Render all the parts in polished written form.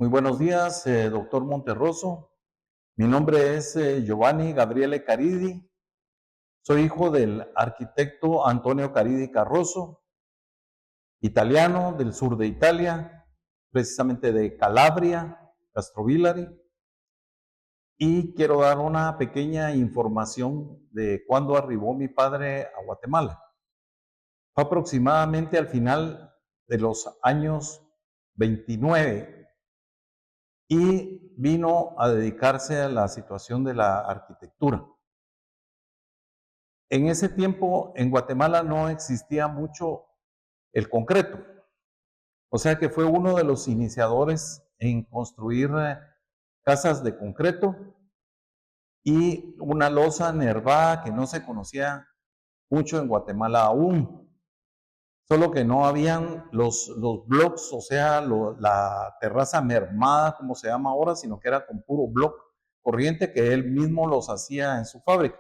Muy buenos días, doctor Monterroso. Mi nombre es Giovanni Gabriele Caridi. Soy hijo del arquitecto Antonio Caridi Carroso, italiano del sur de Italia, precisamente de Calabria, Castrovillari. Y quiero dar una pequeña información de cuándo arribó mi padre a Guatemala. Fue aproximadamente al final de los años 29 y vino a dedicarse a la situación de la arquitectura. En ese tiempo en Guatemala no existía mucho el concreto, o sea que fue uno de los iniciadores en construir casas de concreto y una losa nervada que no se conocía mucho en Guatemala aún, solo que no habían los blocks, o sea, la terraza mermada, como se llama ahora, sino que era con puro block corriente que él mismo los hacía en su fábrica.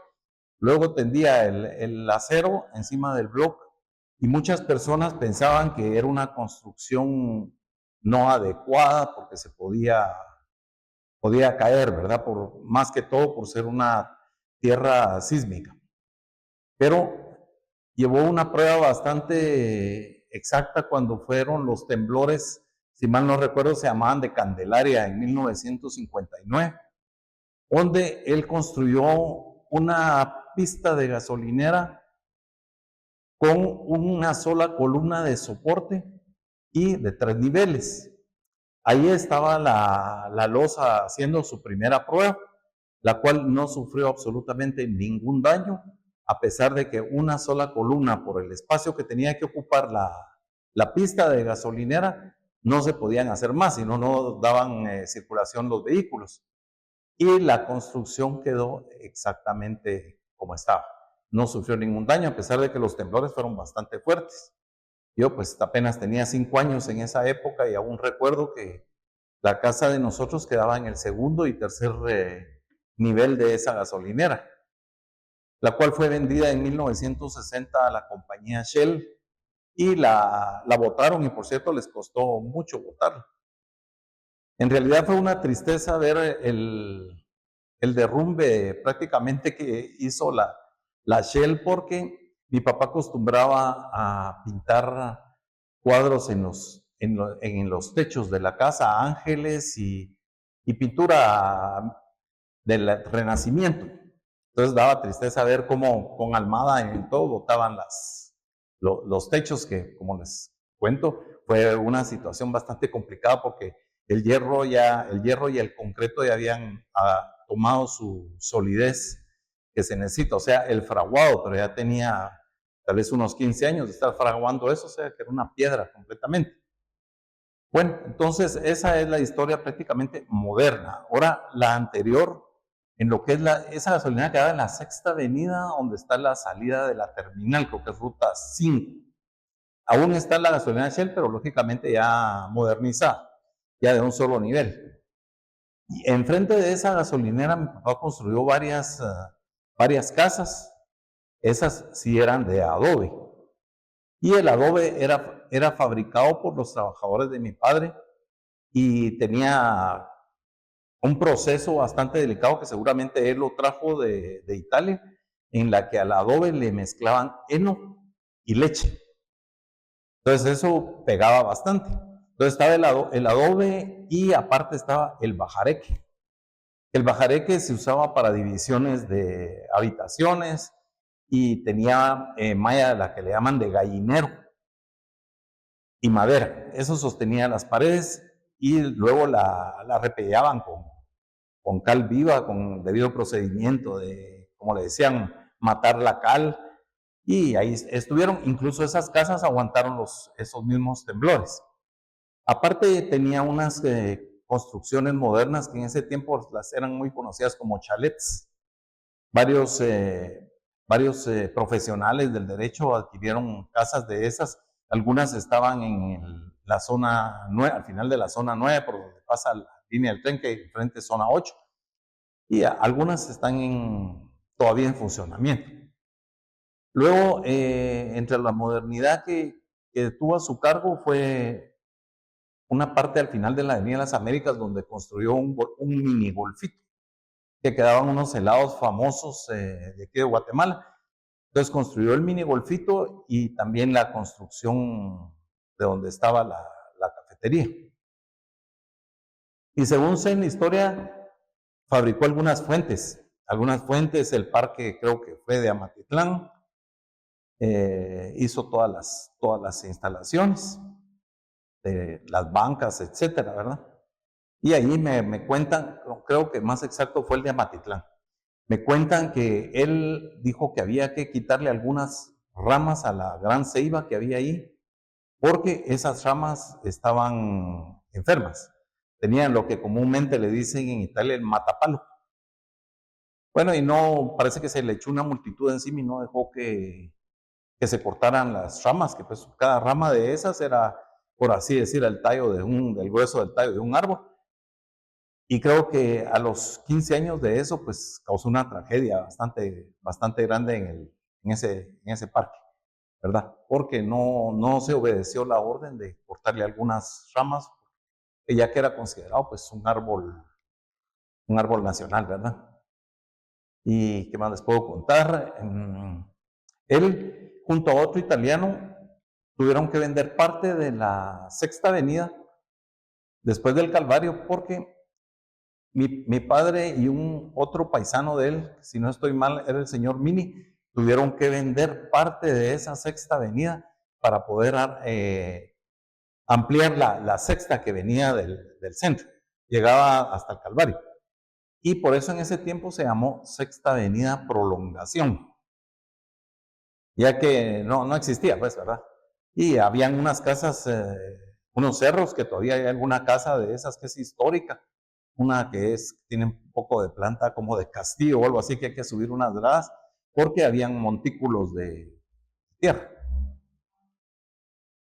Luego tendía el acero encima del block y muchas personas pensaban que era una construcción no adecuada porque se podía caer, ¿verdad? Más que todo por ser una tierra sísmica. Pero llevó una prueba bastante exacta cuando fueron los temblores, si mal no recuerdo, se llamaban de Candelaria en 1959, donde él construyó una pista de gasolinera con una sola columna de soporte y de 3 niveles. Ahí estaba la losa haciendo su primera prueba, la cual no sufrió absolutamente ningún daño, a pesar de que una sola columna, por el espacio que tenía que ocupar la pista de gasolinera, no se podían hacer más, si no, no daban circulación los vehículos. Y la construcción quedó exactamente como estaba. No sufrió ningún daño, a pesar de que los temblores fueron bastante fuertes. Yo pues apenas tenía 5 años en esa época y aún recuerdo que la casa de nosotros quedaba en el segundo y tercer nivel de esa gasolinera, la cual fue vendida en 1960 a la compañía Shell y la botaron y por cierto les costó mucho botarla. En realidad fue una tristeza ver el derrumbe prácticamente que hizo la Shell porque mi papá acostumbraba a pintar cuadros en los techos de la casa, ángeles y pintura del Renacimiento. Entonces daba tristeza ver cómo con Almada en todo botaban los techos, que como les cuento, fue una situación bastante complicada porque el hierro y el concreto ya habían tomado su solidez que se necesita, o sea, el fraguado, pero ya tenía tal vez unos 15 años de estar fraguando eso, o sea, que era una piedra completamente. Bueno, entonces esa es la historia prácticamente moderna. Ahora, la anterior, en lo que es esa gasolinera quedaba en la Sexta Avenida, donde está la salida de la terminal, creo que es ruta 5. Aún está la gasolinera Shell, pero lógicamente ya modernizada, ya de un solo nivel. Y enfrente de esa gasolinera mi papá construyó varias casas, esas sí eran de adobe. Y el adobe era fabricado por los trabajadores de mi padre y tenía un proceso bastante delicado que seguramente él lo trajo de Italia, en la que al adobe le mezclaban heno y leche. Entonces eso pegaba bastante. Entonces estaba el adobe y aparte estaba el bajareque. El bajareque se usaba para divisiones de habitaciones y tenía malla, la que le llaman de gallinero, y madera. Eso sostenía las paredes y luego la repellaban con cal viva, con debido procedimiento de, como le decían, matar la cal. Y ahí estuvieron, incluso esas casas aguantaron esos mismos temblores. Aparte tenía unas construcciones modernas que en ese tiempo las eran muy conocidas como chalets. Varios, varios profesionales del derecho adquirieron casas de esas. Algunas estaban en la zona 9, al final de la zona 9, por donde pasa la línea del tren, que frente a zona 8. Y algunas están todavía en funcionamiento. Luego, entre la modernidad que tuvo a su cargo fue una parte al final de la Avenida de las Américas donde construyó un mini golfito, que quedaban unos helados famosos de aquí de Guatemala. Entonces construyó el mini golfito y también la construcción de donde estaba la cafetería. Y según sé en la historia, fabricó algunas fuentes. El parque creo que fue de Amatitlán, hizo todas las instalaciones, las bancas, etcétera, ¿verdad? Y ahí me cuentan, creo que más exacto fue el de Amatitlán. Me cuentan que él dijo que había que quitarle algunas ramas a la gran ceiba que había ahí, porque esas ramas estaban enfermas. Tenían lo que comúnmente le dicen en Italia el matapalo. Bueno, y no, parece que se le echó una multitud encima y no dejó que se cortaran las ramas, que pues cada rama de esas era, por así decir, el tallo del grueso del tallo de un árbol. Y creo que a los 15 años de eso, pues causó una tragedia bastante grande en ese parque, ¿verdad? Porque no se obedeció la orden de cortarle algunas ramas, ya que era considerado pues un árbol nacional, ¿verdad? ¿Y qué más les puedo contar? Él, junto a otro italiano, tuvieron que vender parte de la Sexta Avenida después del Calvario porque mi padre y un otro paisano de él, si no estoy mal, era el señor Mini, tuvieron que vender parte de esa Sexta Avenida para poder ampliar la sexta que venía del centro. Llegaba hasta el Calvario. Y por eso en ese tiempo se llamó Sexta Avenida Prolongación, ya que no existía, pues, ¿verdad? Y habían unas casas, unos cerros, que todavía hay alguna casa de esas que es histórica, una que tiene un poco de planta como de castillo o algo así, que hay que subir unas gradas, porque habían montículos de tierra.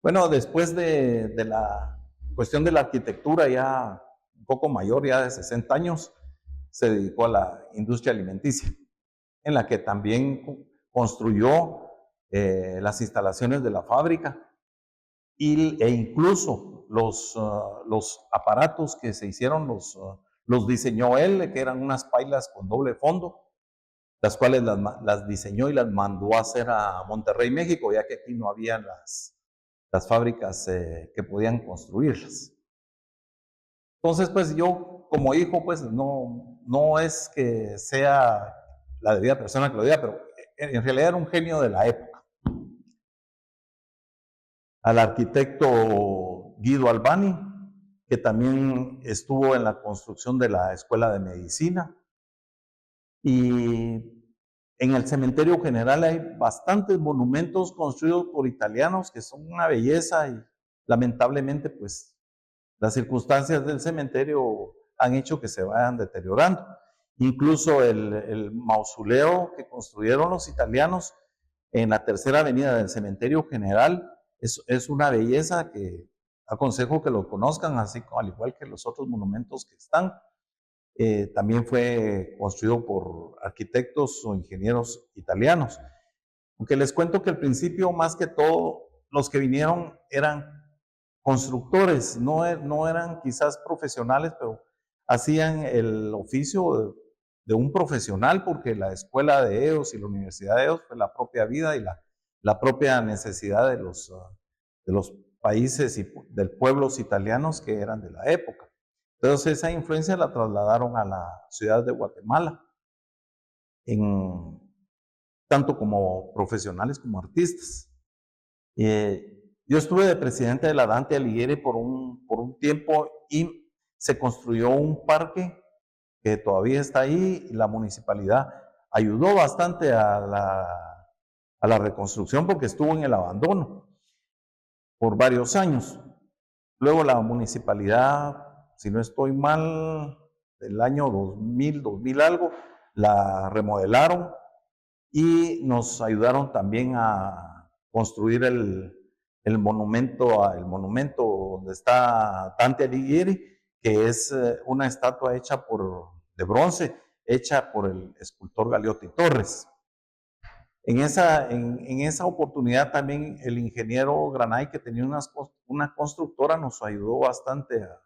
Bueno, después de la cuestión de la arquitectura, ya un poco mayor, ya de 60 años, se dedicó a la industria alimenticia, en la que también construyó las instalaciones de la fábrica e incluso los aparatos que se hicieron los diseñó él, que eran unas pailas con doble fondo, las cuales las diseñó y las mandó a hacer a Monterrey, México, ya que aquí no había las fábricas que podían construirlas. Entonces, pues yo como hijo, pues no es que sea la debida persona que lo diga, pero en realidad era un genio de la época. Al arquitecto Guido Albani, que también estuvo en la construcción de la Escuela de Medicina. Y en el cementerio general hay bastantes monumentos construidos por italianos que son una belleza y lamentablemente pues las circunstancias del cementerio han hecho que se vayan deteriorando. Incluso el mausoleo que construyeron los italianos en la tercera avenida del cementerio general es una belleza que aconsejo que lo conozcan, así como al igual que los otros monumentos que están. También fue construido por arquitectos o ingenieros italianos. Aunque les cuento que al principio, más que todo, los que vinieron eran constructores, no eran quizás profesionales, pero hacían el oficio de un profesional, porque la escuela de ellos y la universidad de ellos fue la propia vida y la propia necesidad de los países y de pueblos italianos que eran de la época. Entonces esa influencia la trasladaron a la ciudad de Guatemala, tanto como profesionales como artistas. Yo estuve de presidente de la Dante Alighieri por un tiempo y se construyó un parque que todavía está ahí y la municipalidad ayudó bastante a la reconstrucción porque estuvo en el abandono por varios años. Luego la municipalidad, si no estoy mal, del año 2000 algo, la remodelaron y nos ayudaron también a construir el monumento donde está Dante Alighieri, que es una estatua de bronce, hecha por el escultor Galeotti Torres. En esa oportunidad también el ingeniero Granay, que tenía una constructora, nos ayudó bastante a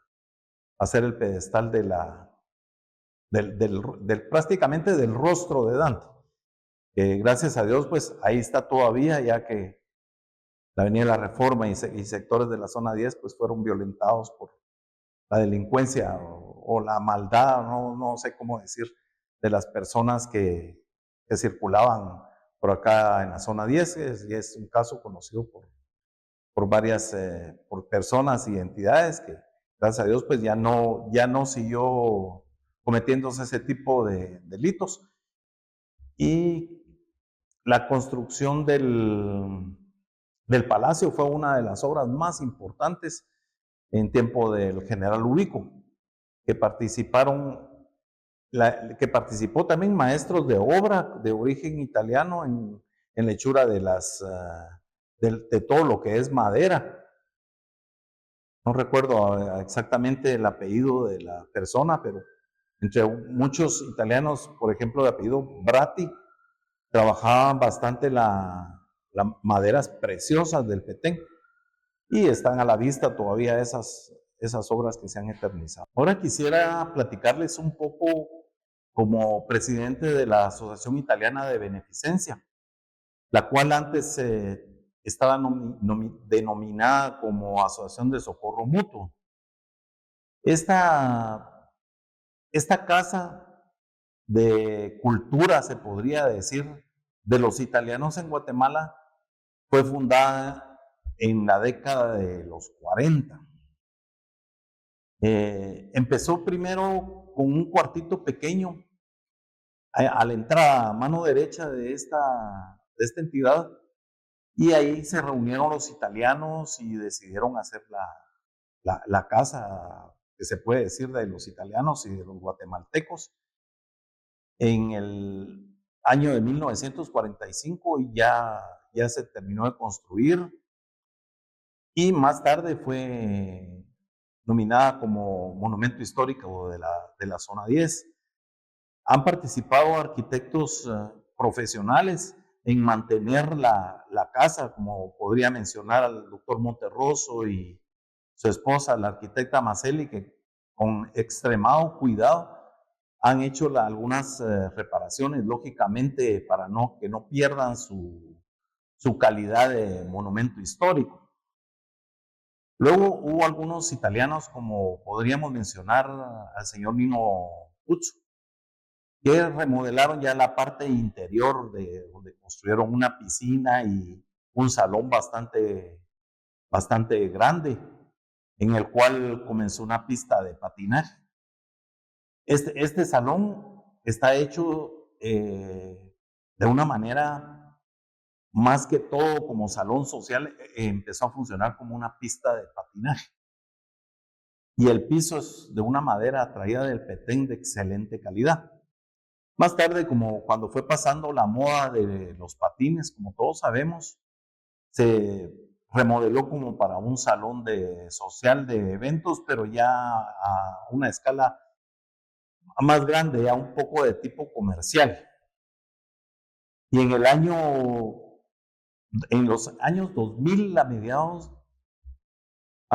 hacer el pedestal prácticamente del rostro de Dante. Que gracias a Dios, pues ahí está todavía, ya que la Avenida de la Reforma y sectores de la zona 10 pues fueron violentados por la delincuencia o la maldad, no sé cómo decir, de las personas que circulaban por acá en la zona 10, y es un caso conocido por varias por personas y entidades que, gracias a Dios, pues ya no siguió cometiéndose ese tipo de delitos. Y la construcción del palacio fue una de las obras más importantes en tiempo del general Ubico, que que participó también maestros de obra de origen italiano en la hechura de todo lo que es madera. No recuerdo exactamente el apellido de la persona, pero entre muchos italianos, por ejemplo, de apellido Bratti, trabajaban bastante las maderas preciosas del Petén y están a la vista todavía esas obras que se han eternizado. Ahora quisiera platicarles un poco como presidente de la Asociación Italiana de Beneficencia, la cual antes estaba denominada como Asociación de Socorro Mutuo. Esta, esta casa de cultura, se podría decir, de los italianos en Guatemala, fue fundada en la década de los 40. Empezó primero con un cuartito pequeño a la entrada, a mano derecha de esta entidad, y ahí se reunieron los italianos y decidieron hacer la casa, que se puede decir, de los italianos y de los guatemaltecos. En el año de 1945 ya se terminó de construir y más tarde fue nominada como Monumento Histórico de la Zona 10. Han participado arquitectos profesionales en mantener la casa, como podría mencionar al doctor Monterroso y su esposa, la arquitecta Maceli, que con extremado cuidado han hecho algunas reparaciones, lógicamente, para que no pierdan su calidad de monumento histórico. Luego hubo algunos italianos, como podríamos mencionar al señor Nino Puzzo, que remodelaron ya la parte interior donde construyeron una piscina y un salón bastante grande, en el cual comenzó una pista de patinaje. Este salón está hecho de una manera, más que todo como salón social, empezó a funcionar como una pista de patinaje. Y el piso es de una madera traída del Petén de excelente calidad. Más tarde, como cuando fue pasando la moda de los patines, como todos sabemos, se remodeló como para un salón social de eventos, pero ya a una escala más grande, ya un poco de tipo comercial. Y en los años 2000, a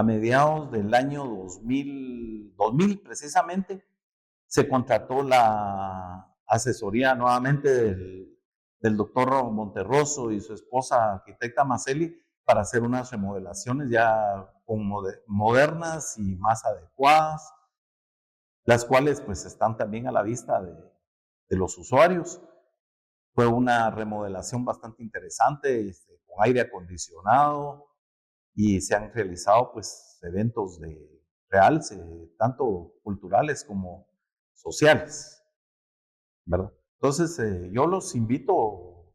mediados del año 2000 precisamente, se contrató la asesoría nuevamente del doctor Monterroso y su esposa arquitecta Maceli para hacer unas remodelaciones ya modernas y más adecuadas, las cuales pues están también a la vista de los usuarios. Fue una remodelación bastante interesante, con aire acondicionado, y se han realizado pues eventos reales, tanto culturales como sociales, ¿verdad? Entonces yo los invito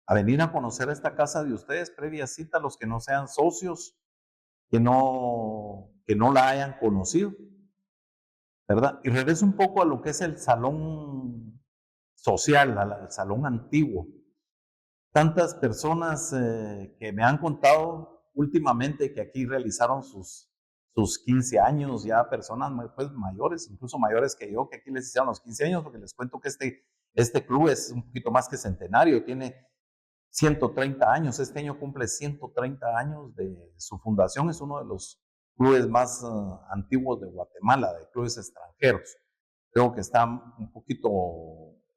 a venir a conocer esta casa de ustedes previa cita, los que no sean socios, que no la hayan conocido, ¿verdad? Y regreso un poco a lo que es el salón social, al salón antiguo. Tantas personas que me han contado últimamente que aquí realizaron sus 15 años, ya personas pues, mayores, incluso mayores que yo, que aquí les hicieron los 15 años, porque les cuento que este club es un poquito más que centenario, tiene 130 años, este año cumple 130 años de su fundación, es uno de los clubes más antiguos de Guatemala, de clubes extranjeros. Creo que está un poquito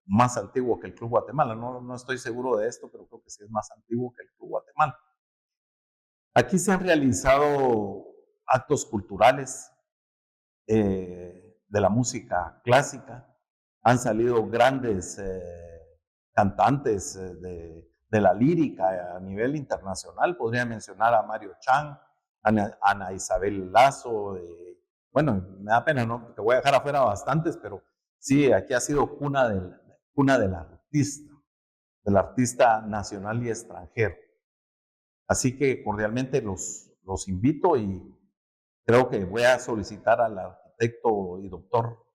más antiguo que el Club Guatemala, no estoy seguro de esto, pero creo que sí es más antiguo que el Club Guatemala. Aquí se han realizado actos culturales de la música clásica, han salido grandes cantantes de la lírica a nivel internacional, podría mencionar a Mario Chan, Ana Isabel Lazo, bueno, me da pena, ¿no? Te voy a dejar afuera bastantes, pero sí, aquí ha sido cuna del artista nacional y extranjero. Así que cordialmente los invito y creo que voy a solicitar al arquitecto y doctor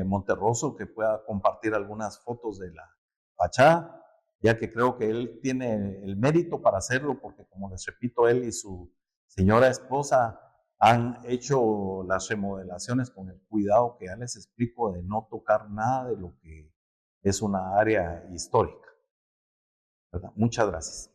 Monterroso que pueda compartir algunas fotos de la fachada, ya que creo que él tiene el mérito para hacerlo, porque como les repito, él y su señora esposa han hecho las remodelaciones con el cuidado que ya les explico de no tocar nada de lo que es una área histórica, ¿verdad? Muchas gracias.